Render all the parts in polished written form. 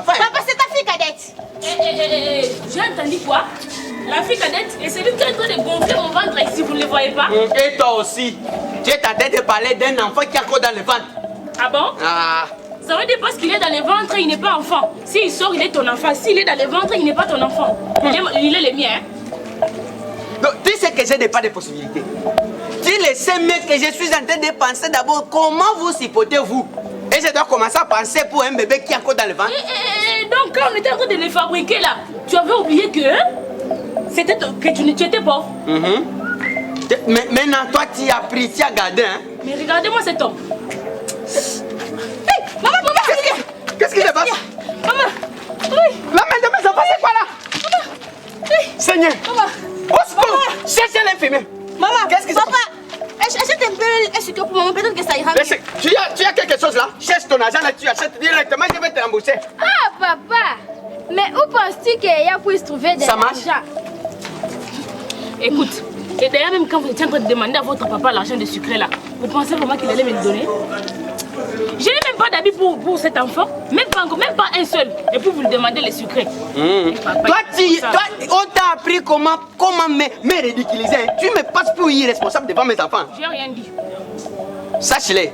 Papa, c'est ta fille cadette. J'ai entendu quoi? La fille cadette et c'est lui qui est en train de gonfler mon ventre ici, vous ne le voyez pas? Et toi aussi, tu es en train de parler d'un enfant qui est encore dans le ventre. Ah bon? Ah. Ça veut dire parce qu'il est dans le ventre, il n'est pas enfant. S'il sort, il est ton enfant. S'il est dans le ventre, il n'est pas ton enfant. Il est le mien. Hein? Donc, tu sais que je n'ai pas de possibilité. Tu le sais, mais que je suis en train de penser d'abord comment vous supportez-vous. Et je dois commencer à penser pour un bébé qui est encore dans le ventre. Donc quand on était en train de les fabriquer là, tu avais oublié que c'était que tu étais pauvre. Mais maintenant, toi, tu as pris, tu as gardé. Hein? Mais regardez-moi cet homme. Hey, maman, qu'est-ce qui se passe? Maman, oui. La main de mes enfants, c'est quoi là? Maman, oui. Seigneur. Maman. Au secours, cherchez l'infirmier. Maman, qu'est-ce qui se passe? Achète un peu un sucre pour maman, peut-être que ça ira mieux. Tu as quelque chose là? Cherche ton argent là, tu achètes directement, je vais te rembourser. Ah, papa! Mais où penses-tu qu'il y a pour se trouver de l'argent? Ça marche? Écoute, et d'ailleurs même quand vous étiez en train de demander à votre papa l'argent de sucré là, vous pensez vraiment qu'il allait me le donner? Je n'ai même pas d'habit pour cet enfant, même pas un seul, et pour vous le demander les sucrés. Toi, on t'a appris comment me ridiculiser. Tu me passes pour irresponsable devant mes enfants. J'ai rien dit. Sache-le.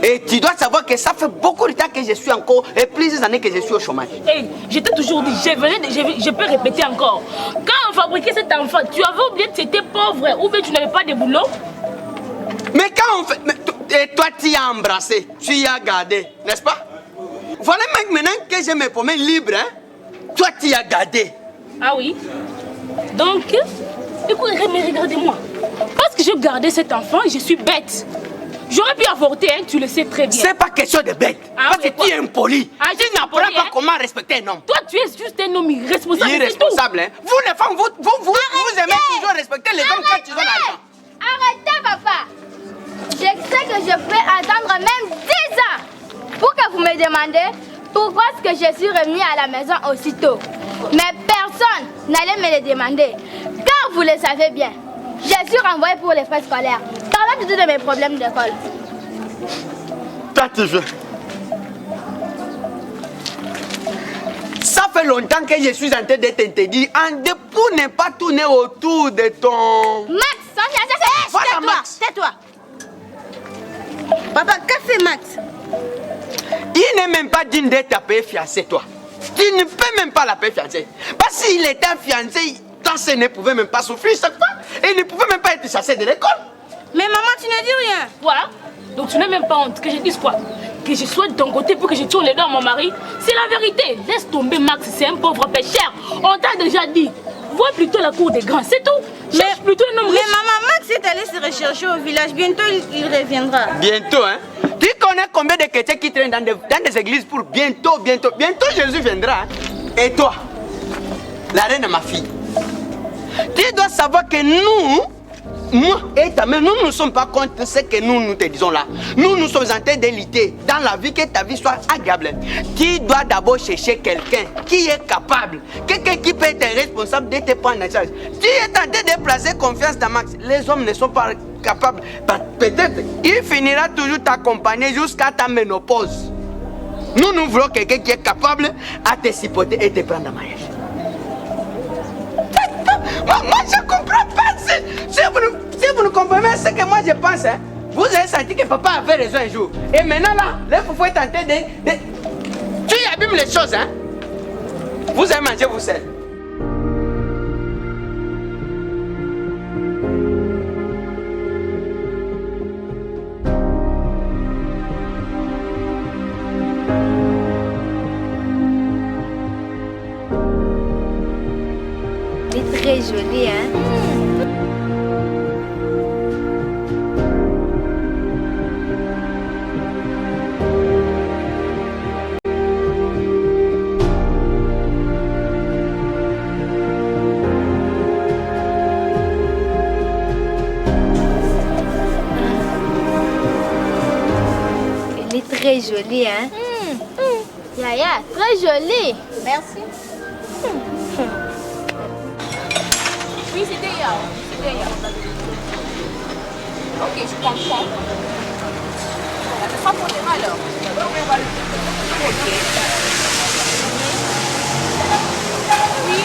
Et tu dois savoir que ça fait beaucoup de temps que je suis encore, et plusieurs années que je suis au chômage. Hey, je t'ai toujours dit, je peux répéter encore. Quand on fabriquait cet enfant, tu avais oublié que tu étais pauvre ou bien tu n'avais pas de boulot? Mais quand on fait... Et toi, tu as embrassé, tu y as gardé, n'est-ce pas? Voilà maintenant que je me promène libre, hein? Toi, tu y as gardé. Ah oui? Donc, écoute, mais regardez-moi. Parce que j'ai gardé cet enfant, je suis bête. J'aurais pu avorter, hein, tu le sais très bien. C'est pas question de bête. Ah, parce que tu es impoli. Tu n'apprends pas comment respecter un homme. Toi, tu es juste un homme irresponsable. Irresponsable, hein? Vous, les femmes, vous aimez toujours respecter les hommes quand ils ont l'argent. Arrêtez, papa! Je sais que je peux attendre même 10 ans pour que vous me demandez pourquoi est-ce que je suis remis à la maison aussitôt. Mais personne n'allait me le demander. Car vous le savez bien, je suis renvoyée pour les frais scolaires. Parlons de tous mes problèmes d'école. Toi, tu veux. Ça fait longtemps que je suis en train de t'interdire. Un dépôt n'est pas tourné autour de ton... Max, voilà, Max. Tais-toi. Papa, qu'a fait Max? Il n'est même pas digne d'être appelé fiancé, toi. Tu ne peux même pas l'appeler fiancé. Parce qu'il était fiancé, ton sœur ne pouvait même pas souffrir chaque fois. Et il ne pouvait même pas être chassé de l'école. Mais maman, tu ne dis rien. Voilà. Donc tu n'as même pas honte que je dise quoi? Que je sois de ton côté pour que je tourne les doigts à mon mari? C'est la vérité. Laisse tomber Max, c'est un pauvre pécheur. On t'a déjà dit. Vois plutôt la cour des grands, c'est tout. Cherche plutôt un homme riche. Mais maman, Max est allé se rechercher au village. Bientôt, il reviendra. Bientôt, hein? Tu connais combien de chrétiens qui traînent dans des églises pour bientôt? Bientôt Jésus viendra. Hein? Et toi, la reine de ma fille, tu dois savoir que nous, moi et ta mère, nous ne sommes pas contre ce que nous te disons là. Nous sommes en train de lutter dans la vie, que ta vie soit agréable. Tu dois d'abord chercher quelqu'un qui est capable, quelqu'un qui peut être responsable de te prendre en charge. Tu es en train de placer confiance dans Max. Les hommes ne sont pas capables. Peut-être il finira toujours t'accompagner jusqu'à ta ménopause. Nous voulons quelqu'un qui est capable à te supporter et te prendre en mariage. Moi, je ne comprends pas. Si vous ne comprenez pas ce que moi je pense, hein, vous avez senti que papa avait raison un jour. Et maintenant là, là, vous pouvez tenter de... Tu abîmes les choses, hein. Vous allez manger vous seul. Très joli, hein? très jolie, hein? Yaya, très jolie. Merci. Oui, c'était hier. Ok, je comprends. Ça sera pour demain alors. Ok. Oui.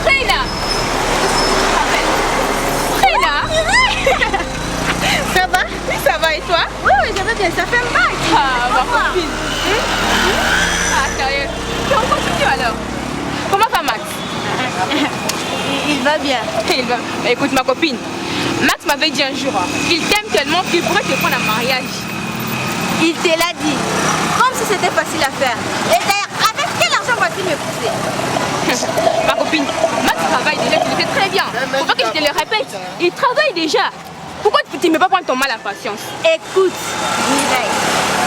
Reina. Ça va? Oui, ça va et toi? Oui, je vais bien. Ça fait mal. Ah, ma copine. Ah, sérieux. Et on continue alors. Comment va Max? Il va bien. Il va. Écoute, ma copine, Max m'avait dit un jour, il t'aime tellement qu'il pourrait te prendre en mariage. Il te l'a dit. Comme si c'était facile à faire. Et d'ailleurs, avec quel argent va-t-il me pousser? Ma copine, Max travaille déjà, tu le sais très bien. Faut pas que je te le répète. Il travaille déjà. Pourquoi tu ne peux pas prendre ton mal à patience? Écoute, Mireille.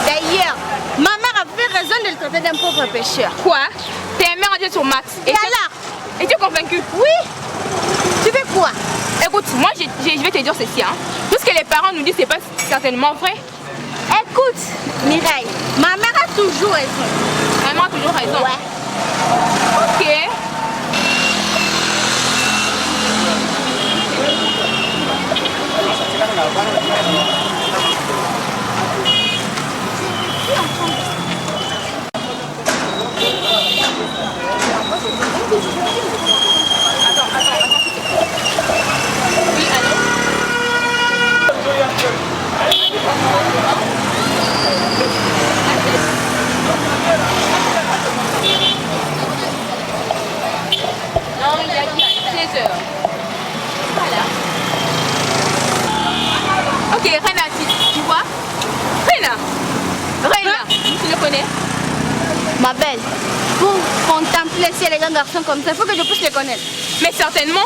D'ailleurs, ma mère avait raison de le traiter d'un pauvre pêcheur. Quoi? T'es un mère sur Max. Et alors? Et tu es convaincu? Oui. Tu veux quoi? Écoute, moi je vais te dire ceci. Hein. Tout ce que les parents nous disent, c'est pas certainement vrai. Écoute, Mireille, ma mère a toujours raison. Maman a toujours raison. Ouais. Ok. Oui, allô? Non, il a dit à 16h. Voilà. Ok, Reina, tu vois? Reina, tu le connais? Ma belle, pour contempler si les grands garçons comme ça, il faut que je puisse les connaître. Mais certainement.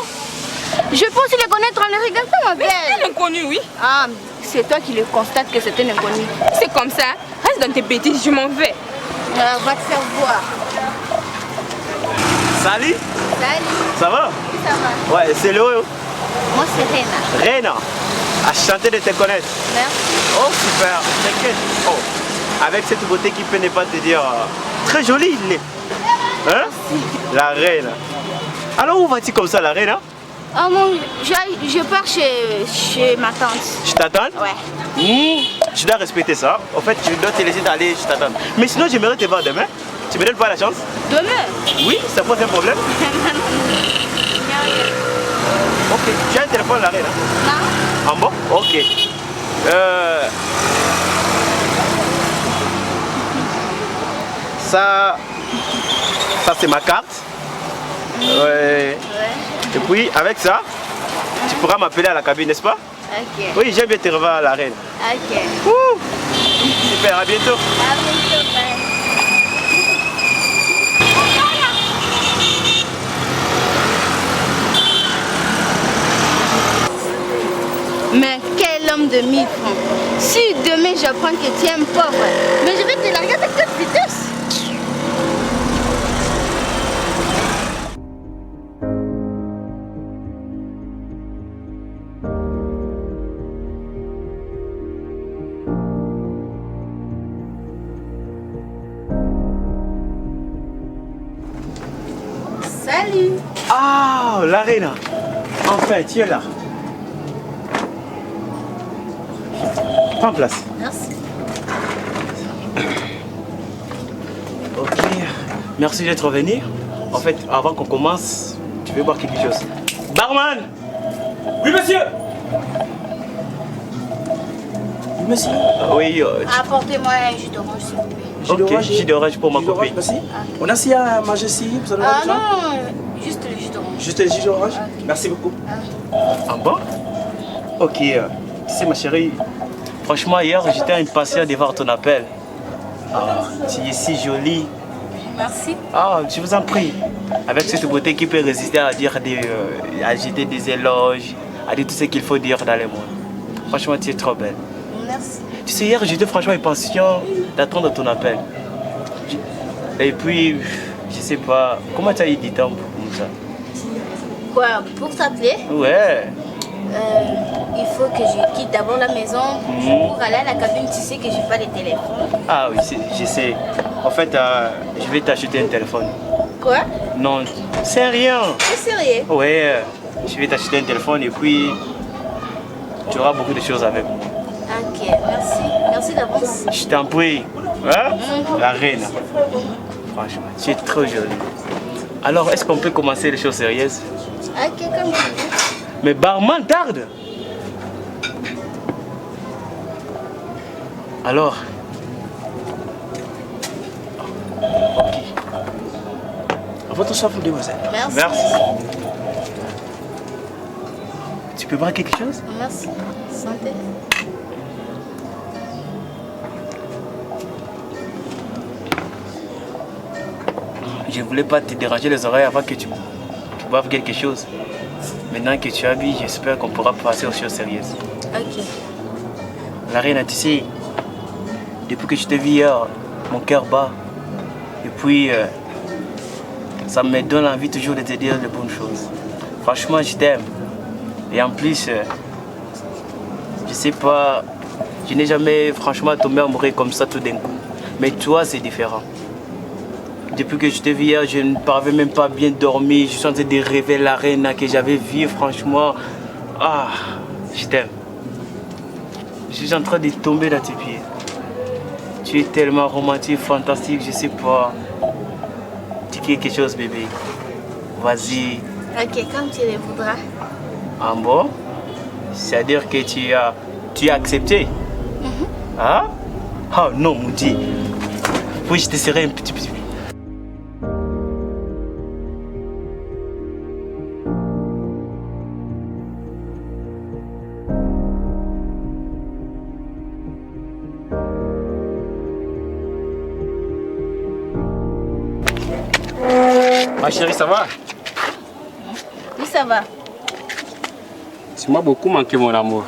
Je peux aussi les connaître en les regardant, ma C'est belle. un inconnu, oui. Ah, c'est toi qui le constate que c'est un inconnu. C'est comme ça. Reste dans tes bêtises, je m'en vais. Va te faire voir. Salut, Salut, ça va? ça va? Ouais, c'est Léo. Moi, c'est Réna. Reina, enchanté de te connaître. Merci. Oh, super, t'inquiète. Oh, avec cette beauté qui peut ne pas te dire très jolie, il est. Hein? La reine. Alors, où vas-tu comme ça, la reine? Hein? Oh mon, je pars chez ma tante. Je t'attends? Ouais. Je dois respecter ça. En fait, je dois te laisser d'aller, je t'attends. Mais sinon, j'aimerais te voir demain. Tu me donnes pas la chance? Demain? Oui, ça pose un problème. Ok, tu as un téléphone, la reine? Hein? Non. Ah bon? Ok. Ça c'est ma carte. Ouais. Et puis avec ça, tu pourras m'appeler à la cabine, n'est-ce pas? Ok. Oui, j'aime bien te revoir à la reine. Ok. Ouh. Super, à bientôt. À bientôt, bye. Mais quel homme de 1000 francs. Si demain j'apprends que tu es un pauvre, mais je vais te larguer avec toute vitesse. Salut. Ah, la reine. Enfin, tu es là. Prends place. Merci. Ok, merci d'être venu. En fait, avant qu'on commence, tu veux boire quelque chose. Barman! Oui, monsieur. Oui, monsieur. Oui, Apportez-moi un jus d'orange, s'il vous plaît. ok, jus d'orange pour ma Jus d'orange, copine. merci. On a aussi à manger ici, vous en avez Ah besoin? non, juste le jus d'orange. Juste le jus d'orange. Merci beaucoup. Ah bon? Ok, tu sais ma chérie, franchement hier j'étais impatient de voir ton appel. Ah, tu es si jolie. Merci. Ah, je vous en prie. Avec cette beauté qui peut résister à dire à jeter des éloges, à dire tout ce qu'il faut dire dans le monde. Franchement, tu es trop belle. Merci. Tu sais, hier j'étais franchement impatient d'attendre ton appel. Et puis, je sais pas, comment tu as eu du temps comme ça? Quoi, pour s'appeler? Ouais. Il faut que je quitte d'abord la maison pour aller à la cabine. Tu sais que j'ai pas de téléphone. Ah oui, je sais. En fait, je vais t'acheter un téléphone. Quoi? Non, c'est rien. C'est sérieux? Ouais, je vais t'acheter un téléphone et puis tu auras beaucoup de choses avec moi. Ok, merci. Merci d'avance. Je t'en prie. Hein? La reine. Franchement, tu es trop jolie. Alors, est-ce qu'on peut commencer les choses sérieuses? Ok, comme tu veux. Mais barman, tarde. Alors. Ok. À votre soif, demoiselle. Merci. Tu peux boire quelque chose? Merci. Santé. Je voulais pas te déranger les oreilles avant que tu boives quelque chose. Maintenant que tu as bu, j'espère qu'on pourra passer aux choses sérieuses. Ok. La reine, tu sais, depuis que je t'ai vu hier, mon cœur bat. Et puis, ça me donne envie toujours de te dire de bonnes choses. Franchement, je t'aime. Et en plus, je sais pas, je n'ai jamais franchement tombé amoureux comme ça tout d'un coup. Mais toi, c'est différent. Depuis que je t'ai vu hier, je ne parvenais même pas bien dormir. Je suis en train de rêver la reine que j'avais vue, franchement. Ah, je t'aime. Je suis en train de tomber dans tes pieds. Tu es tellement romantique, fantastique, je sais pas. Dis quelque chose, bébé. Vas-y. Ok, comme tu le voudras. Ah bon? C'est-à-dire que tu as accepté? Hein? Ah non, mon Dieu. Oui, je te serai un petit peu. Ma chérie, ça va? Oui, ça va. Tu m'as beaucoup manqué, mon amour.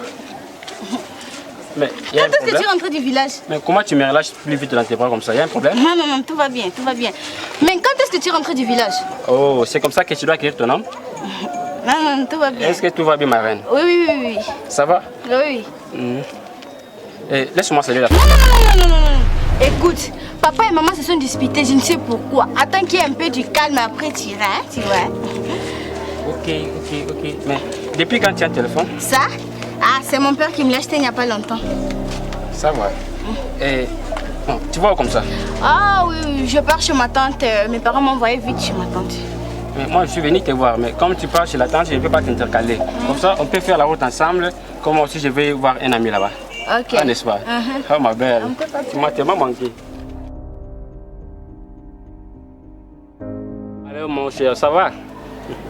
Mais il y a un Quand est-ce que problème. tu es rentré du village? Mais comment tu me relâches plus vite dans tes bras comme ça? Il y a un problème? Non, non, non, tout va bien, tout va bien. Mais quand est-ce que tu es rentré du village? Oh, c'est comme ça que tu dois acquérir ton homme? Non, non, tout va bien. Est-ce que tout va bien, ma reine? Oui, oui, oui, oui. Ça va? Oui, oui. Eh, laisse-moi saluer la Non, non, non, non, non, non. Écoute, papa et maman se sont disputés, je ne sais pourquoi. Attends qu'il y ait un peu du calme, après tu iras, hein, tu vois. Ok. Mais depuis quand tu as un téléphone? Ça? Ah, c'est mon père qui me l'a acheté il n'y a pas longtemps. Ça va. Et bon, tu vois comme ça? Ah oui, oui, je pars chez ma tante. Mes parents m'ont envoyé vite chez ma tante. Mais moi, je suis venu te voir. Mais comme tu pars chez la tante, je ne peux pas t'intercaler. Comme ça, on peut faire la route ensemble. Comme moi aussi, je vais voir un ami là-bas. Ok. Ah, n'est-ce pas? Oh, ma belle. On peut pas Tu m'as tellement manqué. Alors, mon cher, ça va?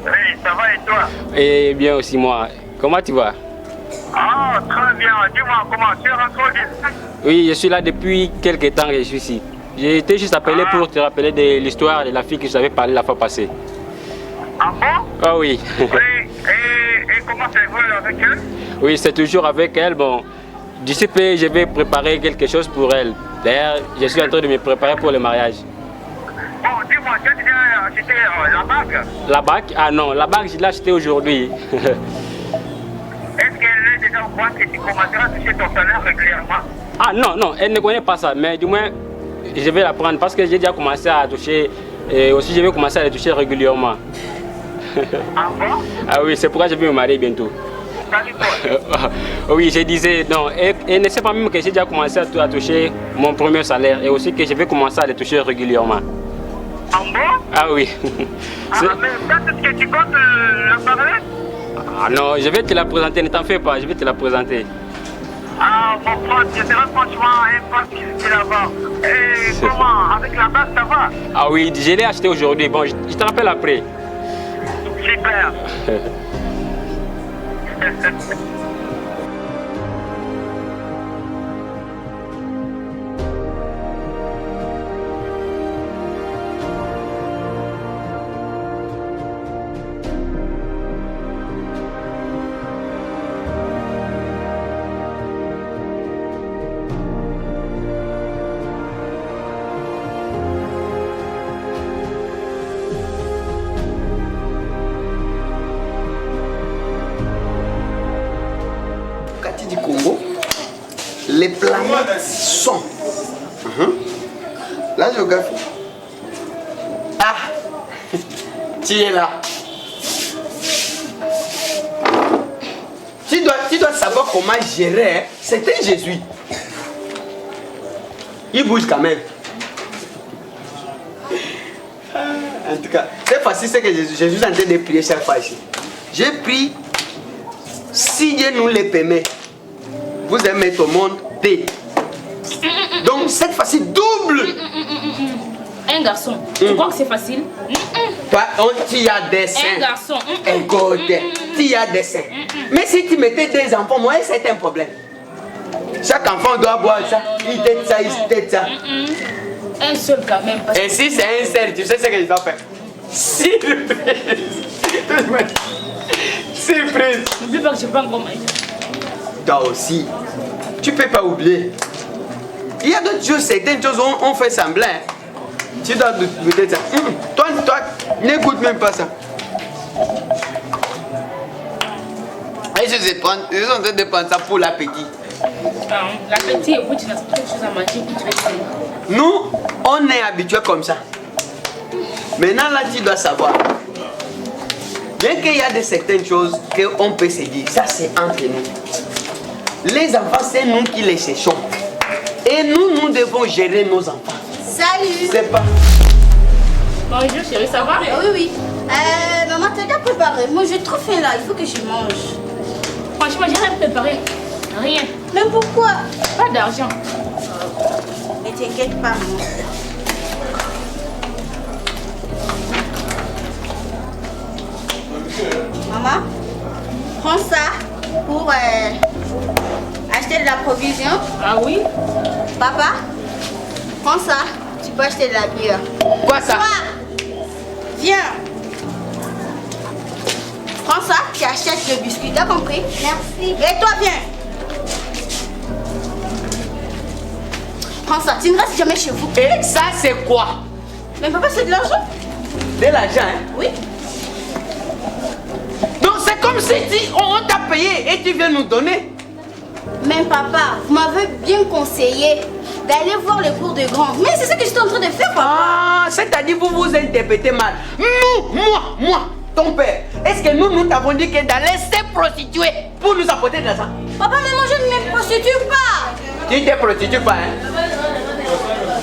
Oui, ça va et toi? Eh bien aussi, moi. Comment tu vas? Ah, très bien. Dis-moi comment tu es rentré au village? Oui, je suis là depuis quelques temps que je suis ici. J'ai été juste appelé pour te rappeler de l'histoire de la fille que je t'avais parlé la fois passée. Ah bon? Ah oui. Oui, et comment ça évolue avec elle? Oui, c'est toujours avec elle. Bon, d'ici peu, je vais préparer quelque chose pour elle. D'ailleurs, je suis en train de me préparer pour le mariage. Bon, dis-moi, tu as déjà acheté la bague? La bague? Ah non, la bague, je l'ai achetée aujourd'hui. Est-ce qu'elle est déjà au courant que tu commenceras à toucher ton salaire régulièrement? Ah non, non, elle ne connaît pas ça, mais du moins, je vais la prendre parce que j'ai déjà commencé à toucher, et aussi je vais commencer à la toucher régulièrement. Ah bon? Ah oui, c'est pourquoi je vais me marier bientôt. Oui, je disais, non, elle ne sait pas même que j'ai déjà commencé à toucher mon premier salaire et aussi que je vais commencer à le toucher régulièrement. Ah bon? Ah oui. Ah, mais quand est-ce que tu comptes la parler? Ah non, je vais te la présenter, ne t'en fais pas, je vais te la présenter. Ah, mon pote, je serai franchement impatient là-bas. Et comment? Avec la bague, ça va? Ah oui, je l'ai acheté aujourd'hui, bon, je te rappelle après. Super. du Congo, les planètes sont. La géographie. Ah, tu es là. Tu dois savoir comment gérer. C'est un jésuite. Il bouge quand même. En tout cas, cette fois-ci, c'est que Jésus est en train de prier chaque fois ici. J'ai pris, si Dieu nous le permet, vous allez mettre au monde paix. Donc cette fois-ci, double. Un garçon, tu crois que c'est facile? Toi, tu as des seins. Un garçon. Un côté, tu as des seins. Mais si tu mettais des enfants, moi, c'est un problème. Chaque enfant doit boire ça, il tête ça, il tête ça. Un seul quand même. Et si c'est un seul, tu sais ce que je dois faire? Surprise. Surprise. N'oublie pas que je prends encore ma vie. Toi aussi, tu peux pas oublier. Il y a d'autres choses, certaines choses, on fait semblant. Tu dois douter ça. Toi, n'écoute même pas ça. Et je suis en train de prendre ça pour l'appétit. L'appétit, et puis tu n'as pas quelque chose à manger, puis tu vas essayer. Nous, on est habitués comme ça. Maintenant, là, tu dois savoir. Bien qu'il y a de certaines choses qu'on peut se dire, ça c'est entre nous. Les enfants, c'est nous qui les cherchons. Et nous devons gérer nos enfants. Salut. C'est pas... Bonjour chérie, ça va? Oui. Maman, t'as déjà préparé. Moi, j'ai trop faim là, il faut que je mange. Franchement, j'ai rien préparé. Rien. Mais pourquoi? Pas d'argent. Ne t'inquiète pas, maman. Prends ça pour acheter de la provision. Ah oui? Papa, prends ça. Tu peux acheter de la bière. Quoi ça? Toi, viens. Prends ça, tu achètes le biscuit. T'as compris? Merci. Et toi, viens. Prends ça. Tu ne restes jamais chez vous. Et ça, c'est quoi? Mais papa, c'est de l'argent. De l'argent, hein? Oui. Donc c'est comme si on t'a payé et tu viens nous donner. Mais papa, vous m'avez bien conseillé d'aller voir les cours de grand. Mais c'est ça que je suis en train de faire, papa. Ah, c'est-à-dire vous vous interprétez mal. Moi, ton père. Est-ce que nous t'avons dit que d'aller se prostituer pour nous apporter de l'argent? Papa, mais moi je ne me prostitue pas. Tu ne te prostitues pas, hein?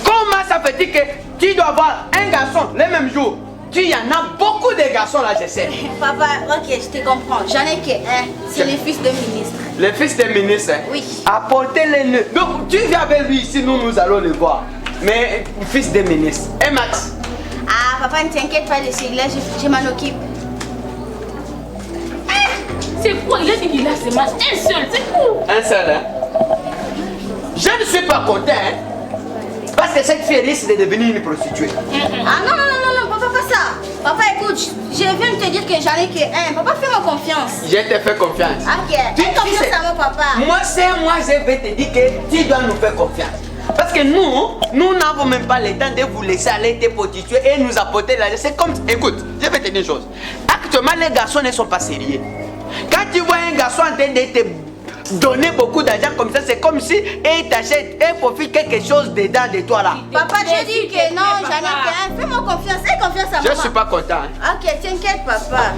Comment ça fait-il que tu dois avoir un garçon le même jour? Tu y en as beaucoup de garçons là, je sais. Papa, ok, je te comprends. J'en ai qu'un. C'est le fils de ministre. Le fils de ministre? Oui. Apportez-le. Donc tu viens avec lui ici, nous allons le voir. Mais fils de ministre. Et Max? Ah, papa, ne t'inquiète pas de celui-là, je m'en occupe. C'est quoi? Il a dit qu'il a seulement un seul, c'est tout. Un seul, hein? Je ne suis pas content, hein? Parce que cette fille risque de devenir une prostituée. Ah non, papa, pas ça. Papa, écoute, je viens de te dire que j'en ai qu'un. Papa, fais-moi confiance. Je te fais confiance. Ok, fais confiance à mon papa. Moi, je vais te dire que tu dois nous faire confiance. Parce que nous n'avons même pas le temps de vous laisser aller te prostituer et nous apporter l'argent. C'est comme... Écoute, je vais te dire une chose. Actuellement, les garçons ne sont pas sérieux. Quand tu vois un garçon en train de te donner beaucoup d'argent comme ça, c'est comme si il t'achète et profite quelque chose dedans de toi là. Papa, je dis que non, j'en ai qu'un. Fais-moi confiance, aie confiance à moi. Je ne suis pas content. Hein. Ok, t'inquiète, papa.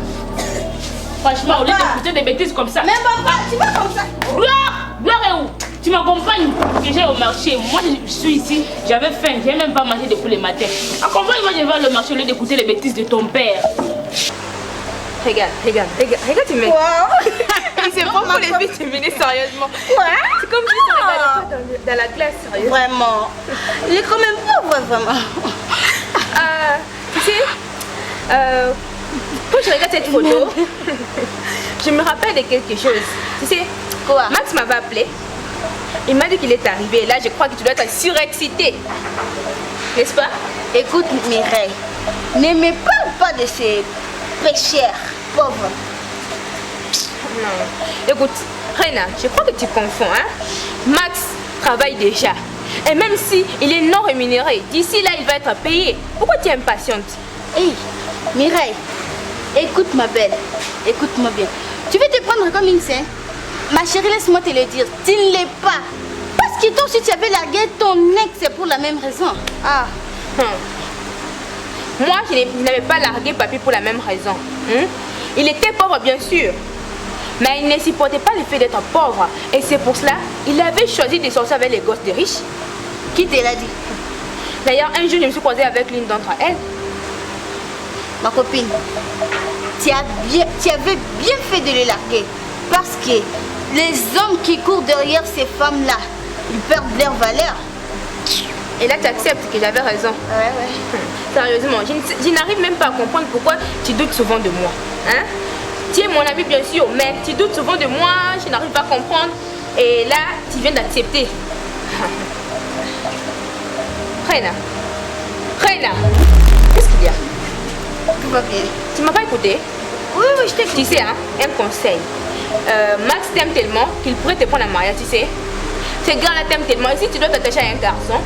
Franchement, au lieu d'écouter des bêtises comme ça. Mais papa, tu vas comme ça. Gloire est où? Tu m'accompagnes que j'ai au marché. Moi, je suis ici, j'avais faim, j'ai même pas mangé depuis le matin. Accompagne-moi, je vais au marché au lieu d'écouter les bêtises de ton père. Regarde, tu mets. Wow. C'est bon pour les filles, tu mets sérieusement. Ouais. C'est comme si tu regardais pas dans la classe, sérieux. Vraiment. Il est quand même pauvre, vraiment. Tu sais, quand je regarde cette photo, je me rappelle de quelque chose. Tu sais, Quoi? Max m'avait appelé. Il m'a dit qu'il est arrivé. Là, je crois que tu dois être surexcité. N'est-ce pas? Écoute, Mireille, ne me parle pas de ces pécheurs pauvres. Non. Écoute, Reina, je crois que tu confonds, hein? Max travaille déjà. Et même si il est non rémunéré, d'ici là, il va être payé. Pourquoi tu es impatiente? Hey, Mireille, écoute ma belle, écoute-moi bien. Tu veux te prendre comme une sainte? Ma chérie, laisse-moi te le dire. Tu ne l'es pas. Parce que toi aussi, tu avais largué ton ex, c'est pour la même raison. Ah. Moi, je n'avais pas largué papy pour la même raison. Il était pauvre, bien sûr. Mais il ne supportait pas le fait d'être pauvre. Et c'est pour cela qu'il avait choisi de sortir avec les gosses des riches. Qui te l'a dit? D'ailleurs, un jour, je me suis croisée avec l'une d'entre elles. Ma copine, tu avais bien fait de les larguer. Parce que les hommes qui courent derrière ces femmes-là, ils perdent leur valeur. Et là, tu acceptes que j'avais raison. Ouais. Sérieusement, je n'arrive même pas à comprendre pourquoi tu doutes souvent de moi. Hein? Tu es mon ami, bien sûr, mais tu doutes souvent de moi, je n'arrive pas à comprendre. Et là, tu viens d'accepter. Reina, qu'est-ce qu'il y a? Tout va bien. Tu m'as pas écouté? Oui, je t'écoute. Tu sais, hein, un conseil. Max t'aime tellement qu'il pourrait te prendre en mariage, tu sais. Ce gars-là t'aime tellement. Et si tu dois t'attacher à un garçon,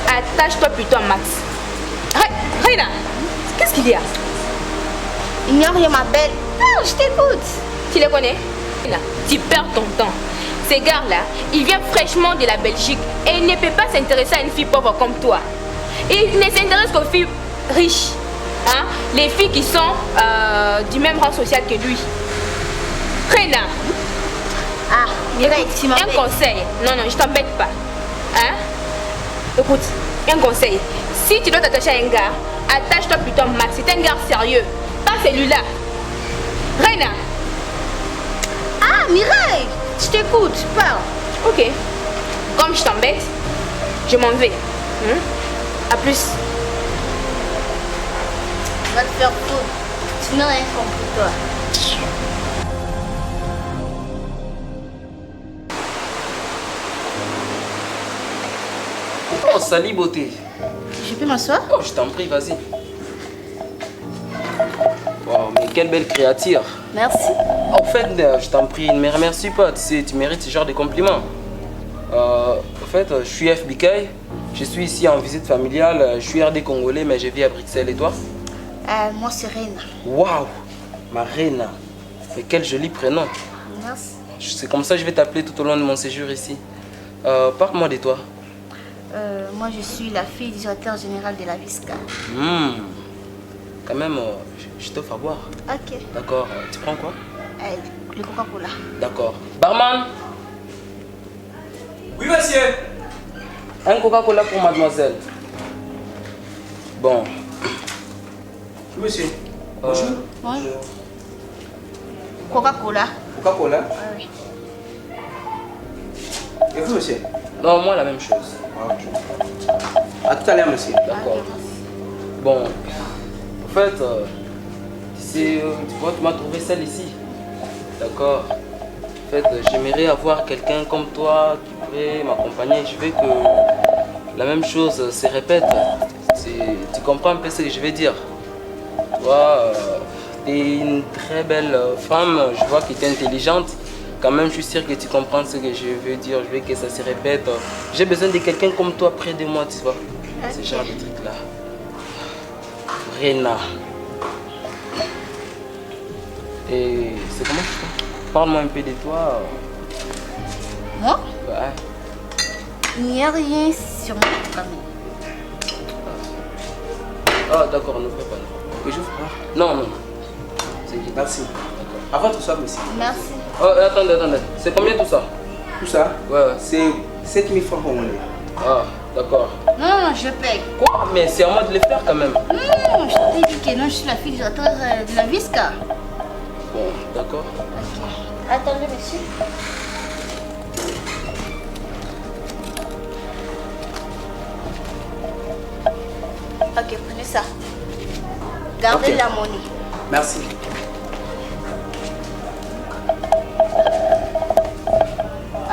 attache-toi plutôt à Max. Reina, qu'est-ce qu'il y a? Il n'y a rien, ma belle. Non, je t'écoute. Tu les connais? Tu perds ton temps. Ce gars-là, il vient fraîchement de la Belgique et il ne peut pas s'intéresser à une fille pauvre comme toi. Il ne s'intéresse qu'aux filles riches. Hein? Les filles qui sont du même rang social que lui. Reina. Ah, Mireille, tu m'as un conseil. Non, je t'embête pas. Hein? Écoute, un conseil. Si tu dois t'attacher à un gars, attache-toi plutôt à Max. C'est un gars sérieux. Pas celui-là. Reina. Ah, Mireille, je t'écoute, parle. Ok. Comme je t'embête, je m'en vais. A plus. Va te faire foutre. Tu n'as rien compris, toi. Oh, salut beauté. Je peux m'asseoir? Oh, je t'en prie, vas-y. Wow, mais quelle belle créature. Merci. En fait, je t'en prie, ne me remercie pas. Tu sais, tu mérites ce genre de compliments. En fait, je suis FBK. Je suis ici en visite familiale. Je suis RD Congolais, mais je vis à Bruxelles. Et toi? Moi, c'est Reina. Waouh, ma Reina. Mais quel joli prénom. Merci. C'est comme ça que je vais t'appeler tout au long de mon séjour ici. Parle-moi de toi. Moi, je suis la fille du directeur général de la Visca. Quand même, je t'offre à boire. Ok. D'accord. Tu prends quoi? Le Coca-Cola. D'accord. Barman. Oui, monsieur. Un Coca-Cola pour mademoiselle. Bon. Oui, monsieur. Bonjour. Oui. Coca-Cola. Coca-Cola. Oui. Et vous, monsieur? Non, moi, la même chose. À tout à l'heure, monsieur. D'accord. Bon. En fait, tu vois, tu m'as trouvé celle ici. D'accord. En fait, j'aimerais avoir quelqu'un comme toi qui pourrait m'accompagner. Je veux que la même chose se répète. Tu comprends un peu ce que je veux dire? Tu vois, tu es une très belle femme. Je vois que tu es intelligente. Quand même, je suis sûr que tu comprends ce que je veux dire. Je veux que ça se répète. J'ai besoin de quelqu'un comme toi près de moi, tu vois. Ce genre de truc-là. Reina. Et c'est comment tu fais? Parle-moi un peu de toi. Moi? Ouais. Il n'y a rien sur moi quand même. Ah, d'accord, ne fais pas. Que je vous prends? Non, non. C'est dit. Merci. Avant tout ça, monsieur. Merci. Oh, attendez. C'est combien tout ça? Tout ça? Ouais. C'est 7 000 francs congolais. Ah, d'accord. Non, je paye. Quoi? Mais c'est à moi de le faire quand même. Non, je t'ai dit que non, je suis la fille du directeur de la Visca. Bon, d'accord. Ok. Attendez, monsieur. Ok, prenez ça. Gardez Ok. la monnaie. Merci.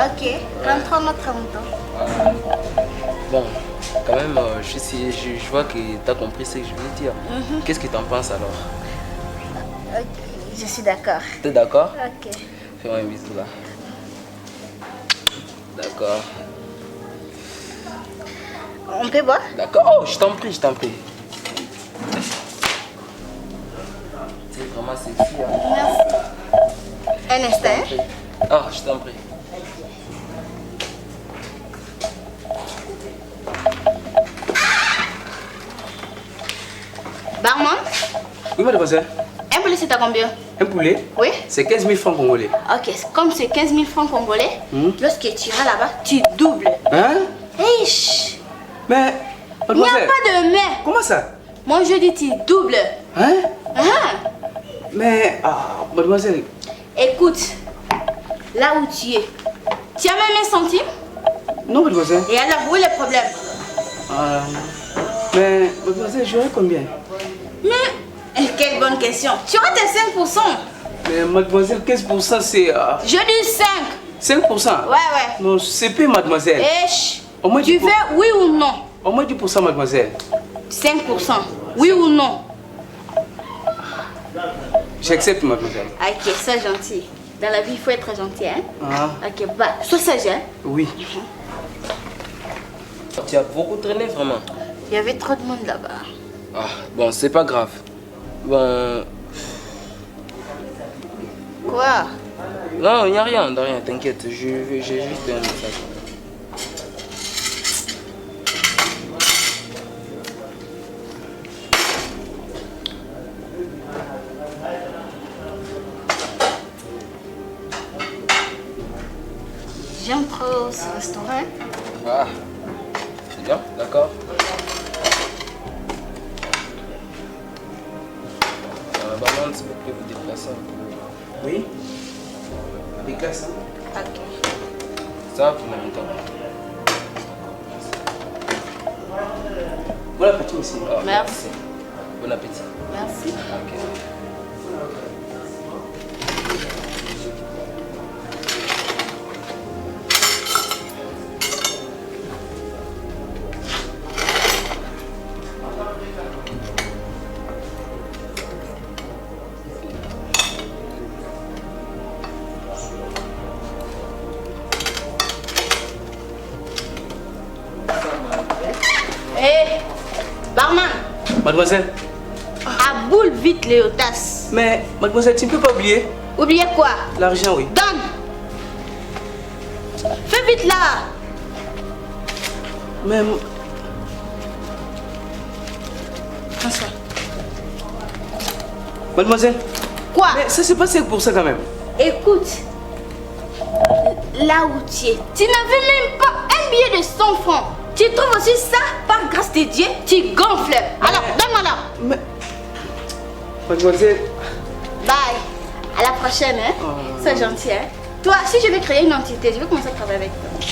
Ok, rentrons notre montant. Bon, quand même, je vois que tu as compris ce que je veux dire. Qu'est-ce que tu en penses alors? Ok, je suis d'accord. Tu es d'accord? Ok. Fais-moi un bisou là. D'accord. On peut boire? D'accord. Oh, je t'en prie. C'est vraiment sexy. Hein? Merci. Un instant. Ah, je t'en prie. Barman, Oui, mademoiselle. un poulet c'est à combien? Un poulet? Oui. C'est 15 000 francs congolais. Ok, comme c'est 15 000 francs congolais, lorsque tu iras là-bas, tu doubles. Hein? Hey, chut. Mais, Il n'y a mademoiselle. pas de mais. Comment ça? Moi je dis tu doubles. Hein? Ah. Mais, mademoiselle. Écoute, là où tu es, tu as même un centime? Non, mademoiselle. Et alors, où est le problème? Mais, mademoiselle, j'aurais combien? Mais, quelle bonne question. Tu auras tes 5%. Mais, mademoiselle, 15% c'est. Je dis 5. 5%? Ouais. Non, c'est peu, mademoiselle. Eh, chut. Au moins Tu 10%. veux oui ou non? Au moins 10%, mademoiselle. 5%. Oui ou non? J'accepte, mademoiselle. Ok, sois gentil. Dans la vie, il faut être gentil, hein? Ah, Ok, bah, sois sage, hein? oui. Tu as beaucoup traîné, vraiment. Il y avait trop de monde là-bas. Ah, bon, c'est pas grave. Bon. Quoi? Non, il n'y a rien, t'inquiète. J'ai juste un message. J'aime trop ce restaurant. Ah, c'est bien, d'accord. Maman, s'il vous plaît, vous déplacez un peu. Oui? Avec glace, hein? Ok. Ça, vous m'avez pas. Bon appétit aussi. Merci. Bon appétit. Merci. Ok. Hé, barman, Mademoiselle. à boule vite les tasses. Mais, mademoiselle, tu ne peux pas oublier Oubliez quoi? l'argent, oui. Donne. Fais vite là. Mais, François. mademoiselle. Quoi? Mais ça, c'est pas 5% quand même. Écoute, là où tu es, tu n'avais même pas un billet de 100 francs. Tu trouves aussi ça, par grâce de Dieu, tu gonfles. Alors, donne-moi là. Mais, mademoiselle. Bye. À la prochaine, hein. Sois gentil, hein. Toi, si je vais créer une entité, je vais commencer à travailler avec toi.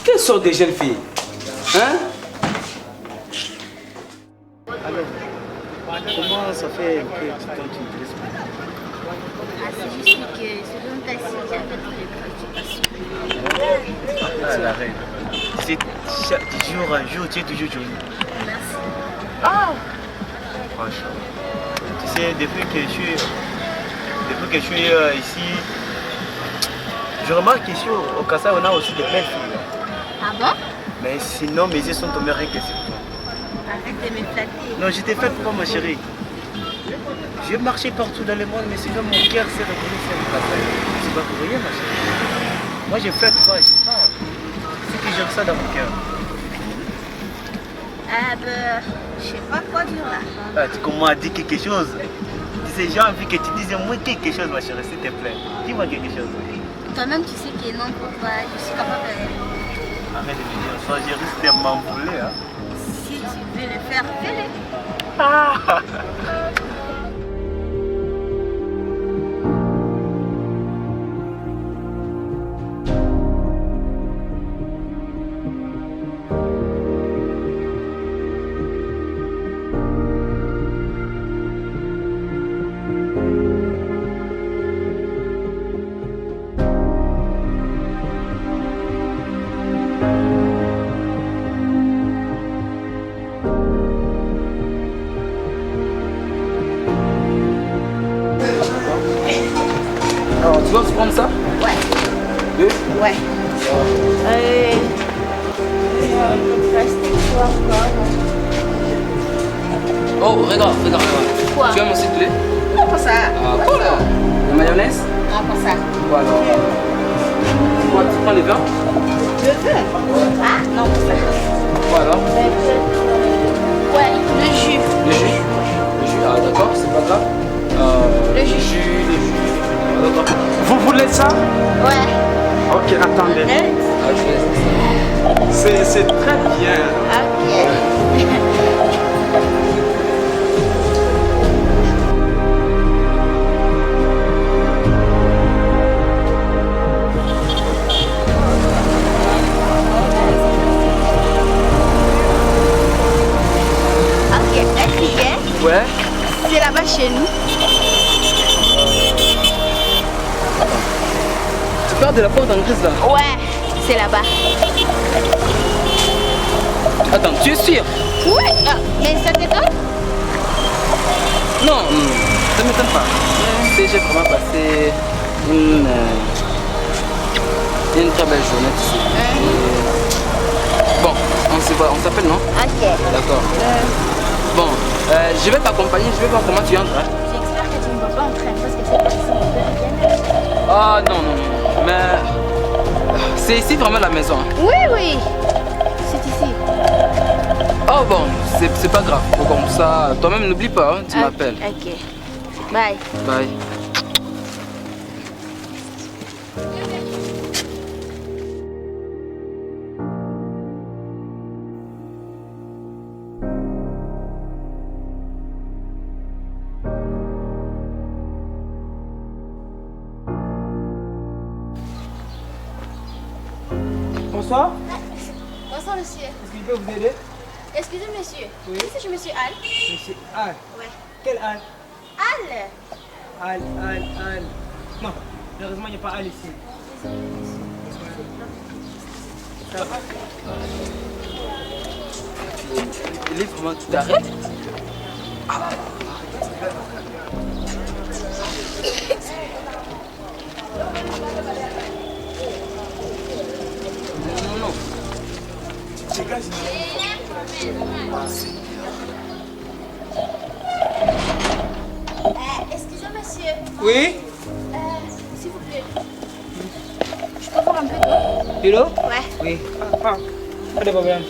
Quelle sorte de jeune fille? Hein? Alors, comment ça fait que tu t'intéresses pas? Ah, c'est juste que ce don taxi, j'ai un peu trop de préoccupations. Ah, la reine. C'est chaque jour, un jour, tu es toujours jolie. Merci. Ah! Franchement. Tu sais, depuis que je suis ici, je remarque qu'ici au Kassai, on a aussi des belles filles. Ah bon? Mais sinon, mes yeux sont tombés rien que sur toi. Arrête de me flatter. Non, j'étais faite pour ma chérie. J'ai marché partout dans le monde, mais sinon mon cœur s'est reconnu sur le Kassai. C'est pas pour rien, ma chérie. Moi, je flatte pas, je sais pas. C'est que j'aime ça dans mon cœur. Ah ben, je sais pas quoi dire là. Ah, tu commences à dire quelque chose. Tu sais, j'ai envie que tu dises moi quelque chose, ma chérie, s'il te plaît. Dis-moi quelque chose. Toi-même, tu sais que non, papa, je suis capable de... Arrête de me dire ça, je risque de m'envoler. Hein. Si tu veux le faire, fais-le. Ah. Alors, tu vas prendre ça? Ouais. Deux? Ouais. Restez quoi encore? Oh, regarde. Quoi? Tu as mon s'il te plaît? Non, pas ça. Ah, voilà. mayonnaise? Ah, pas ça. Voilà. Quoi, tu prends le vin? Le vin? Ah, non, pas ça. Voilà. Ouais, le jus. Le jus? Le jus, ah d'accord, c'est pas grave. Le jus. Le jus. Ah, d'accord. Vous voulez ça? Ouais. Ok, attendez. Ah, je laisse ça. C'est très bien. Ok. Ok, est-ce qu'il y est? Ouais. C'est là-bas chez nous. Tu parles de la porte en grise là? Ouais, c'est là-bas. Attends, tu es sûr? Ouais, mais ça t'étonne? Non, ça ne m'étonne pas. J'ai vraiment passé une très belle journée ici. Bon, on se voit, on s'appelle, non? Ok. D'accord. Bon, je vais t'accompagner, je vais voir comment tu entres. Hein. J'espère que tu ne vas pas en train parce que c'est pas si Ah non, mais c'est ici vraiment la maison. Hein. Oui, oui, c'est ici. Oh bon, c'est pas grave. Bon, comme ça, toi-même n'oublie pas, hein, tu m'appelles. Ok, bye. Bye. Bonsoir. Bonsoir, monsieur. Est-ce que je peux vous aider? Excusez, monsieur. Oui. Est-ce que je me suis Anne? Monsieur Anne. Ouais. Quelle Anne? Anne. Anne. Non, malheureusement, il n'y a pas Anne ici. Ça va? Il est vraiment, tu t'arrêtes. Non. Excusez, monsieur. Oui? S'il vous plaît. Je peux voir un peu d'eau? De l'eau? Ouais. Oui. Pas de problème.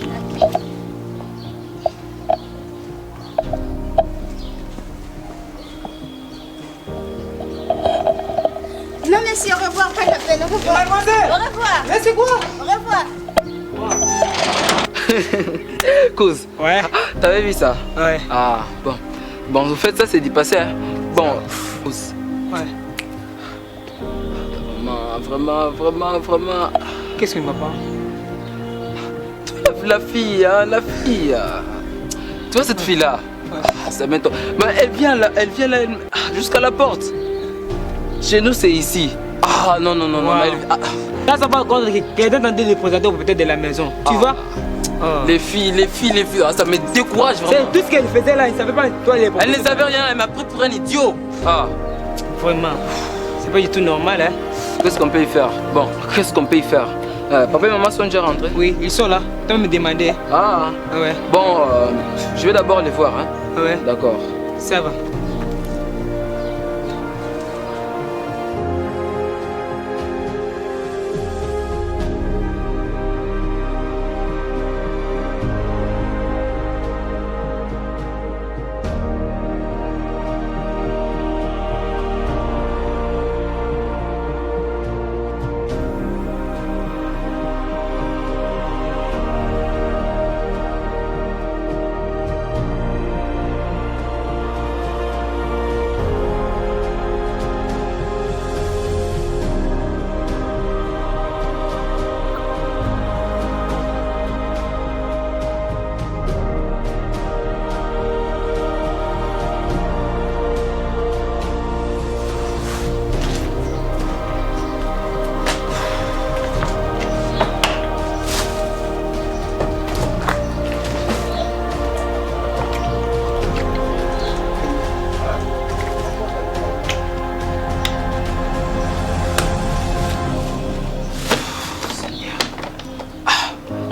Non, monsieur, au revoir, pas la peine, au revoir. Mademoiselle! Au revoir. Mais c'est quoi? Au revoir. Cause. Ouais. T'avais vu ça? Ouais. Ah, bon. Bon, vous faites ça, c'est du passé. Hein. Bon, Cause. Ouais. Vraiment. Qu'est-ce qui ne va pas? La fille, hein, la fille. Tu vois cette fille-là? Ouais. Ça m'étonne. Mais elle vient là, jusqu'à la porte. Chez nous, c'est ici. Ah, non. Wow. Là, ça va contre quelqu'un dans des présenteurs peut-être de la maison. Tu vois? Les filles, ah, ça me décourage vraiment. C'est tout ce qu'elle faisait là, il ne savait pas toi les Elle ne savait rien, elle m'a pris pour un idiot. Ah. Vraiment, c'est pas du tout normal, hein. Qu'est-ce qu'on peut y faire? Bon, qu'est-ce qu'on peut y faire? Papa et maman sont déjà rentrés? Oui, ils sont là. Tu vas me demander. Ah. Ouais. Bon, je vais d'abord les voir, hein. Ouais. D'accord. Ça va.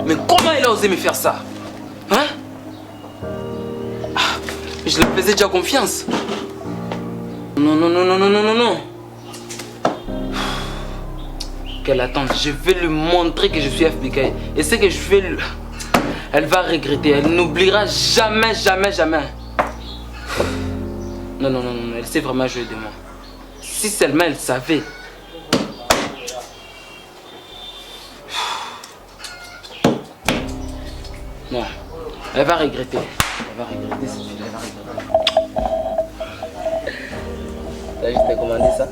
Mais comment il a osé me faire ça? Hein? Je lui faisais déjà confiance. Non. qu'elle attende. Je vais lui montrer que je suis FBK. Et ce que je fais, elle va regretter. Elle n'oubliera jamais, jamais, jamais. Non, non, non, non, elle sait vraiment jouer de moi. Si seulement elle savait. Non, elle va regretter. Elle va regretter cette fille, elle va regretter. T'as juste commandé ça?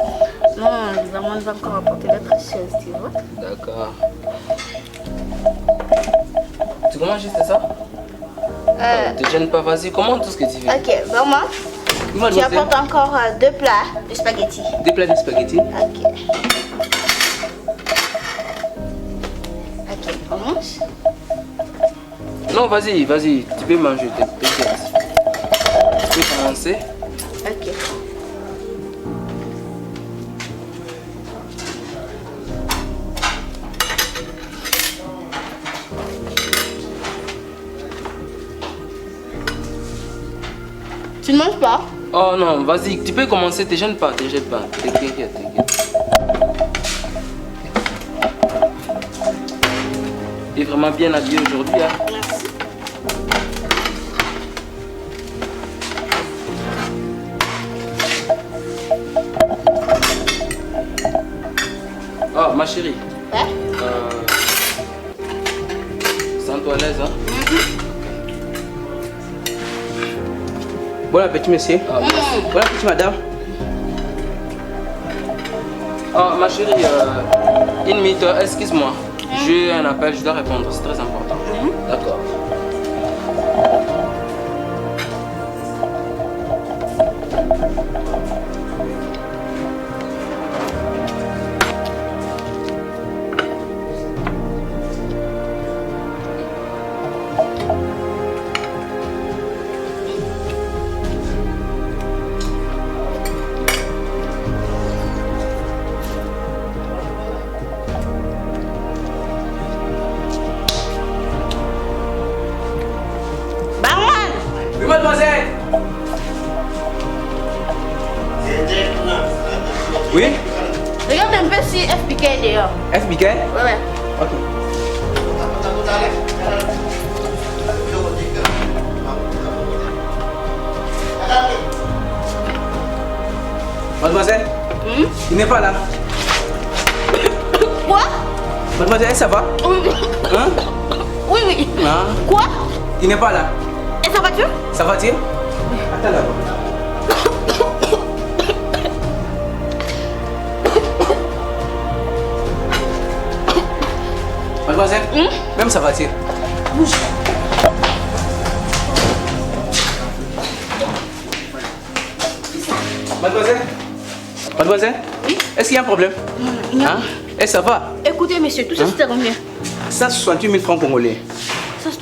Non, les mamans vont encore apporter d'autres choses, tu vois. D'accord. Tu commandes juste ça? Ne te gêne pas, vas-y, commande tout ce que tu veux. Ok, vraiment. Tu apportes encore 2 plats de spaghettis. 2 plats de spaghettis? Ok. Ok, commence. Non, vas-y, vas-y, tu peux manger, t'inquiète. Tu peux commencer. Ok. Tu ne manges pas? Oh non, vas-y, tu peux commencer, te gêne pas, t'inquiète, t'inquiète. Tu es vraiment bien habillé aujourd'hui, hein? Merci. Oh, ma chérie. Ouais? Sens-toi à l'aise, hein? Bon appétit, monsieur. Bon appétit, madame. Oh, ma chérie, une minute, excuse-moi. J'ai un appel, je dois répondre, c'est très important. D'accord. Oui, mademoiselle. Oui? Regarde un peu si FBK est dehors. FBK? Ouais. Ok. Mademoiselle? Il n'est pas là. Quoi? Mademoiselle, ça va? Hein? Oui, oui. Hein? Quoi? Il n'est pas là. Et sa voiture? Sa voiture? Attends là-bas. Mademoiselle, même sa voiture. Bouge. Mademoiselle? Mademoiselle? Oui? Est-ce qu'il y a un problème? Non. Hein? Et ça va? Écoutez, monsieur, tout ça c'était combien? 168 000 francs congolais. Ça c'est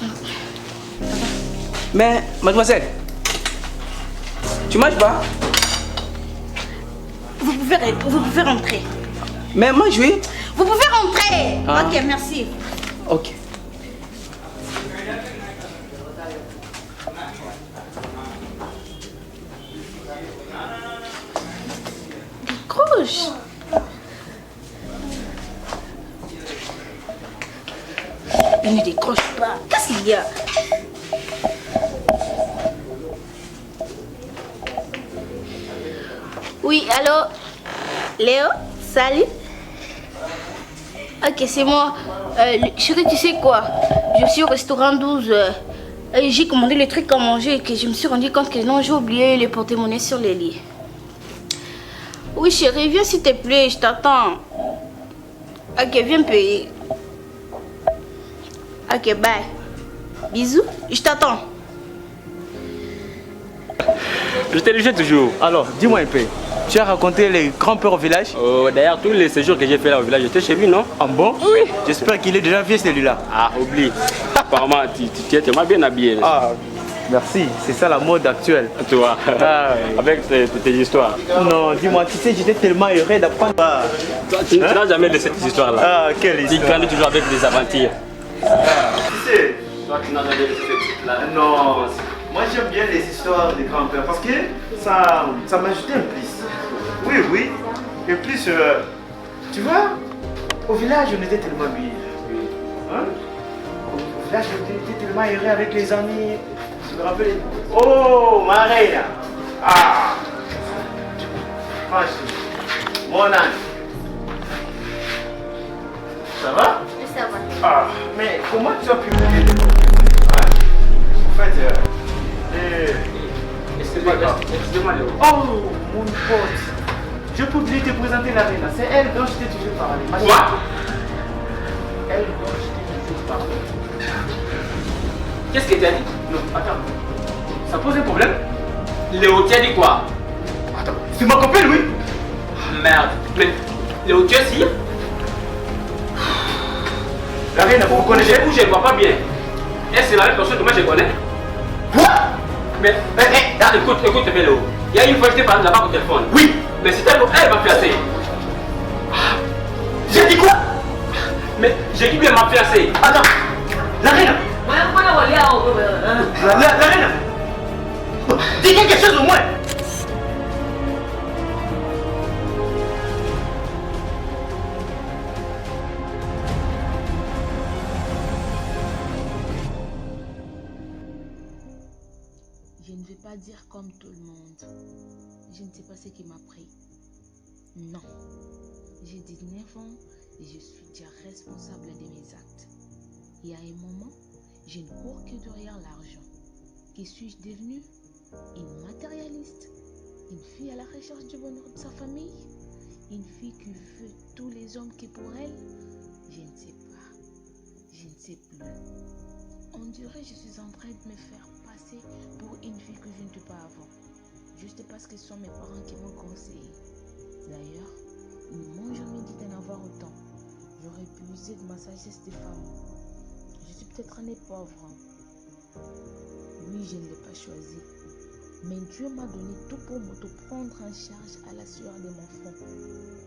Mais, mademoiselle, tu manges pas? Vous pouvez rentrer. Mais moi, je vais. Vous pouvez rentrer. Ah. Ok, merci. Ok. Décroche. Il ne décroche pas. Qu'est-ce qu'il y a? Oui, allô? Léo? Salut? Ok, c'est moi. Chérie, tu sais quoi? Je suis au restaurant 12. J'ai commandé les trucs à manger et que je me suis rendu compte que non, j'ai oublié les porte-monnaies sur les lits. Oui, chérie, viens s'il te plaît, je t'attends. Ok, viens payer. Ok, bye. Bisous, je t'attends. Je t'ai déjà toujours. Alors, dis-moi un peu. Tu as raconté les grands-pères au village? D'ailleurs, tous les séjours que j'ai fait là au village, j'étais chez lui, non? Ah bon? Oui. J'espère qu'il est déjà vieux celui-là. Ah, oublie. Apparemment, tu m'as bien habillé. Ah, merci. C'est ça la mode actuelle. Tu vois, avec tes histoires. Non, dis-moi, tu sais, j'étais tellement heureux d'apprendre. Tu n'as jamais laissé cette histoire-là. Ah, quelle histoire. Tu grandes toujours avec des aventures. Tu sais, Toi, tu n'as jamais laissé cette histoire-là. non, moi j'aime bien les histoires des grands-pères parce que ça m'ajoutait un plus. Oui, oui. Et plus, tu vois, Au village, on était tellement bien. Hein? Au village, on était tellement heureux avec les amis. Je me rappelle. Oh, Marina! Ah! Merci. Mon âne. Ça va? Oui, ça va. Ah, mais comment tu as pu oublier des mots? Hein? En fait, Excusez-moi, Léo. oh, mon pote. Je peux oublier de te présenter la reine. C'est elle dont je t'ai toujours parlé. Quoi? Elle dont je t'ai toujours parlé. Qu'est-ce que tu as dit? Non, attends. Ça pose un problème? Léo, tu as dit quoi? Attends, c'est ma copine, oui? Merde. Mais Léo, tu es sire? La reine, vous connaissez? Je ne vois pas bien. Est-ce que c'est la même personne que moi je connais? Quoi? Mais, écoute, Léo. Il y a une fois que je t'ai parlé là-bas au téléphone. Oui. Mais c'était elle m'a fiancé. J'ai dit quoi? Mais j'ai dit qu'elle m'a fiancé. Attends. La reine. La reine. Dis quelque chose au moins. Je ne vais pas dire comme tout le monde. Je ne sais pas ce qui m'a pris. Non. J'ai 19 ans et je suis déjà responsable de mes actes. Et à un moment, je ne cours que derrière l'argent. Que suis-je devenue? Une matérialiste? Une fille à la recherche du bonheur de sa famille? Une fille qui veut tous les hommes que pour elle? Je ne sais pas. Je ne sais plus. On dirait que je suis en train de me faire passer pour une fille que je ne suis pas avant. Juste parce que ce sont mes parents qui m'ont conseillé. D'ailleurs, ils ne m'ont jamais dit d'en avoir autant. J'aurais pu user de ma sagesse de femme. Je suis peut-être née pauvre. Oui, je ne l'ai pas choisi. Mais Dieu m'a donné tout pour me prendre en charge à la sueur de mon front.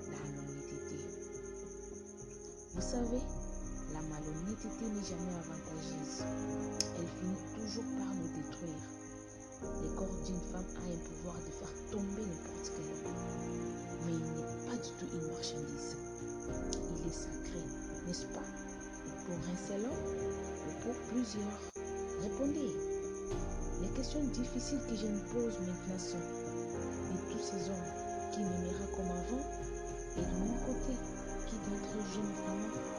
La malhonnêteté. Vous savez, la malhonnêteté n'est jamais avantageuse. Elle finit toujours par nous détruire. Le corps d'une femme a un pouvoir de faire tomber n'importe quel homme. Mais il n'est pas du tout une marchandise. Il est sacré, n'est-ce pas? Pour un seul homme ou pour plusieurs? Répondez. Les questions difficiles que je me pose maintenant sont: de tous ces hommes qui m'aimera comme avant, et de mon côté, qui d'entre eux j'aime vraiment?